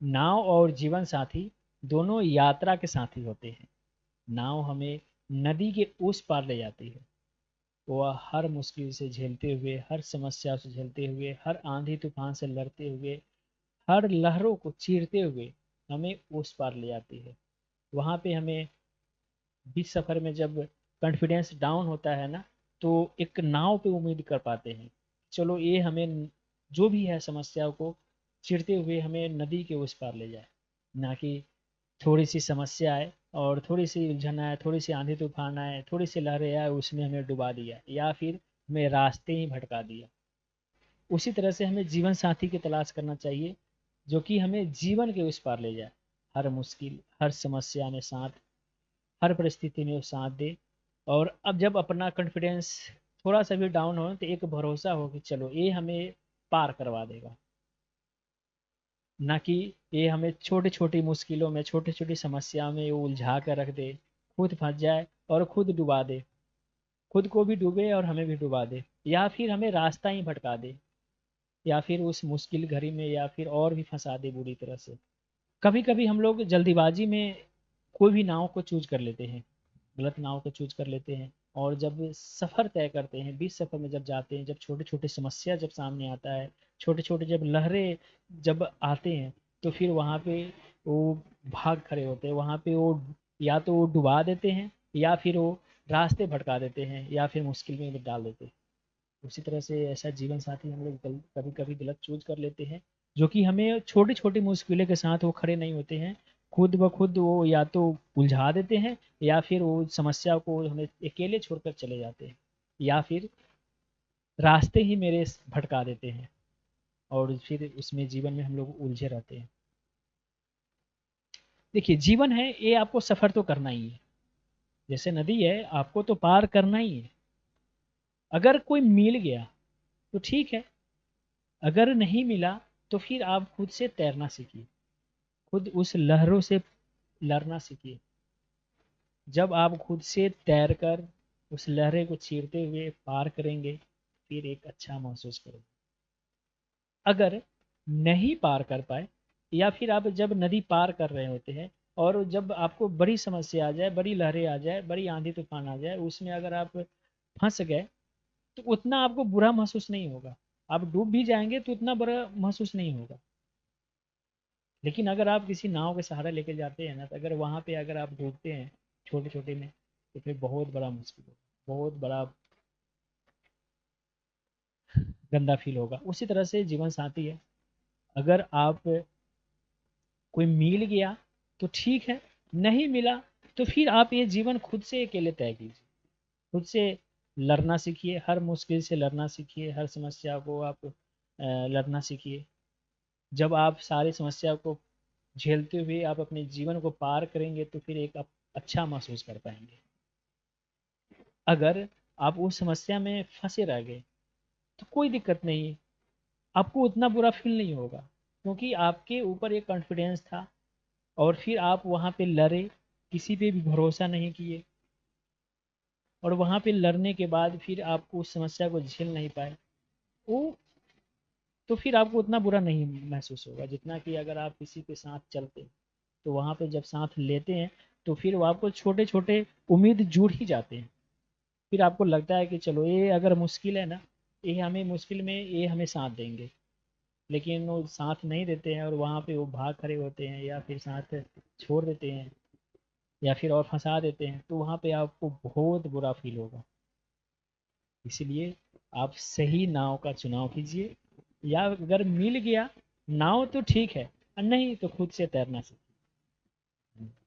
नाव और जीवन साथी दोनों यात्रा के साथी होते हैं। नाव हमें नदी के उस पार ले जाती है। वह हर मुश्किल से झेलते हुए, हर समस्या से झेलते हुए, हर आंधी तूफान से लड़ते हुए, हर लहरों को चीरते हुए हमें उस पार ले जाती है। वहाँ पे हमें बीच सफ़र में जब कॉन्फिडेंस डाउन होता है ना, तो एक नाव पे उम्मीद कर पाते हैं, चलो ये हमें जो भी है समस्याओं को चिरते हुए हमें नदी के उस पार ले जाए। ना कि थोड़ी सी समस्या आए और थोड़ी सी उलझन आए, थोड़ी सी आंधी तूफान आए, थोड़ी सी लहरें आए, उसमें हमें डुबा दिया या फिर हमें रास्ते ही भटका दिया। उसी तरह से हमें जीवन साथी की तलाश करना चाहिए जो कि हमें जीवन के उस पार ले जाए। हर मुश्किल, हर समस्या में साथ, हर परिस्थिति में वो साथ दे। और अब जब अपना कॉन्फिडेंस थोड़ा सा भी डाउन हो तो एक भरोसा हो कि चलो ये हमें पार करवा देगा। ना कि ये हमें छोटी छोटी मुश्किलों में, छोटी छोटी समस्याओं में वो उलझा कर रख दे, खुद फंस जाए और खुद डुबा दे, खुद को भी डूबे और हमें भी डुबा दे, या फिर हमें रास्ता ही भटका दे, या फिर उस मुश्किल घड़ी में या फिर और भी फंसा दे बुरी तरह से। कभी कभी हम लोग जल्दीबाजी में कोई भी नाव को चूज कर लेते हैं, गलत नाव को चूज कर लेते हैं। और जब सफ़र तय करते हैं, बीच सफ़र में जब जाते हैं, जब छोटे छोटे समस्या जब सामने आता है, छोटे छोटे जब लहरें जब आते हैं, तो फिर वहाँ पे वो भाग खड़े होते हैं। वहाँ पे वो या तो वो डुबा देते हैं, या फिर वो रास्ते भटका देते हैं, या फिर मुश्किल में डाल देते हैं। उसी तरह से ऐसा जीवन साथी हम लोग कभी कभी गलत चूज कर लेते हैं, जो कि हमें छोटी छोटी मुश्किलों के साथ वो खड़े नहीं होते हैं। खुद ब खुद वो या तो उलझा देते हैं, या फिर वो समस्या को हमें अकेले छोड़कर चले जाते हैं, या फिर रास्ते ही मेरे भटका देते हैं। और फिर उसमें जीवन में हम लोग उलझे रहते हैं। देखिए, जीवन है ये, आपको सफ़र तो करना ही है। जैसे नदी है, आपको तो पार करना ही है। अगर कोई मिल गया तो ठीक है, अगर नहीं मिला तो फिर आप खुद से तैरना सीखिए, खुद उस लहरों से लड़ना सीखिए। जब आप खुद से तैरकर उस लहरें को चीरते हुए पार करेंगे, फिर एक अच्छा महसूस करेंगे। अगर नहीं पार कर पाए, या फिर आप जब नदी पार कर रहे होते हैं और जब आपको बड़ी समस्या आ जाए, बड़ी लहरें आ जाए, बड़ी आंधी तूफान आ जाए, उसमें अगर आप फंस गए, तो उतना आपको बुरा महसूस नहीं होगा। आप डूब भी जाएंगे तो उतना बुरा महसूस नहीं होगा। लेकिन अगर आप किसी नाव के सहारा लेके जाते हैं ना, तो अगर वहाँ पे अगर आप डूबते हैं छोटे छोटे में, तो फिर बहुत बड़ा मुश्किल होगा, बहुत बड़ा गंदा फील होगा। उसी तरह से जीवन साथी है, अगर आप कोई मिल गया तो ठीक है, नहीं मिला तो फिर आप ये जीवन खुद से अकेले तय कीजिए। खुद से लड़ना सीखिए, हर मुश्किल से लड़ना सीखिए, हर समस्या को आप लड़ना सीखिए। जब आप सारी समस्या को झेलते हुए आप अपने जीवन को पार करेंगे, तो फिर एक आप अच्छा महसूस कर पाएंगे। अगर आप उस समस्या में फंसे रह गए तो कोई दिक्कत नहीं है, आपको उतना बुरा फील नहीं होगा, क्योंकि आपके ऊपर एक कॉन्फिडेंस था। और फिर आप वहाँ पे लड़े, किसी पे भी भरोसा नहीं किए, और वहाँ पे लड़ने के बाद फिर आपको उस समस्या को झेल नहीं पाए, वो तो फिर आपको उतना बुरा नहीं महसूस होगा जितना कि अगर आप किसी के साथ चलते। तो वहाँ पे जब साथ लेते हैं, तो फिर वो आपको छोटे छोटे उम्मीद जुड़ ही जाते हैं। फिर आपको लगता है कि चलो ये अगर मुश्किल है ना, ये हमें मुश्किल में ये हमें साथ देंगे। लेकिन वो साथ नहीं देते हैं और वहाँ पे वो भाग खड़े होते हैं, या फिर साथ छोड़ देते हैं, या फिर और फंसा देते हैं, तो वहाँ पे आपको बहुत बुरा फील होगा। इसलिए आप सही नाव का चुनाव कीजिए। या अगर मिल गया नाव तो ठीक है, और नहीं तो खुद से तैरना सीखिए।